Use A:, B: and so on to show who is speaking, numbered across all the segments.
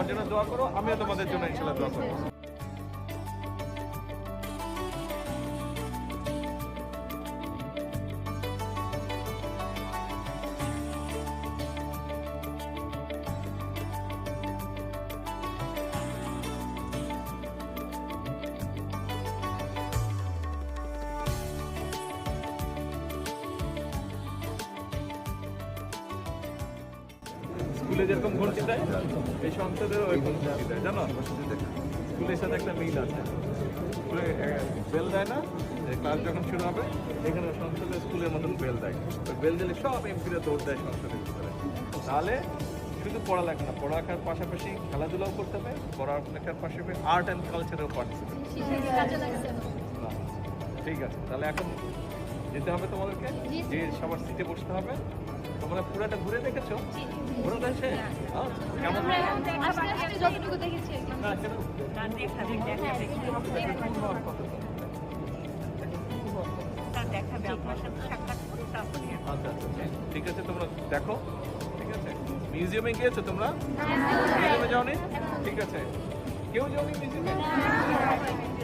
A: আমার জন্য দোয়া করো, আমিও তোমাদের জন্য ইনশাআল্লাহ দোয়া করবো। স্কুলে যেরকম ঘন্টি দেয়, এই সংসদের ওই ঘন্টি দেয়, জানো? স্কুলের সাথে একটা মিল আছে। স্কুলে বেল দেয় না, ক্লাস যখন শুরু হবে এখানে সংসদের স্কুলের মতন বেল দেয়। ওই বেল দিলে সব এমপিরা দৌড় দেয় সংসদের ভিতরে। তাহলে শুধু পড়ালেখা না, পড়ালেখার পাশাপাশি খেলাধুলাও করতে হবে, পড়ালেখার পাশাপাশি আর্ট অ্যান্ড কালচারেও পার্টিসিপেট। ঠিক আছে, তাহলে এখন যেতে হবে তোমাদেরকে, যে সবার সিটে বসতে হবে। তোমরা পুরাটা ঘুরে দেখেছো? ঘুরে দেখে কেমন?
B: যতটুকু দেখেছি
A: আচ্ছা, ঠিক আছে, তোমরা দেখো। ঠিক আছে, মিউজিয়ামে গিয়েছো তোমরা? মিউজিয়ামে যাওনি? ঠিক আছে, কেউ যাওনি মিউজিয়ামে?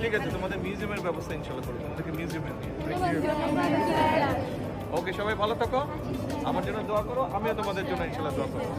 A: ঠিক আছে, তোমাদের মিউজিয়ামের ব্যবস্থা ইনশাল্লাহ করবো, তোমাদেরকে মিউজিয়ামে নিয়ে। ওকে, সবাই ভালো থাকো, আমার জন্য দোয়া করো, আমিও তোমাদের জন্য ইনশাল্লাহ দোয়া করবো।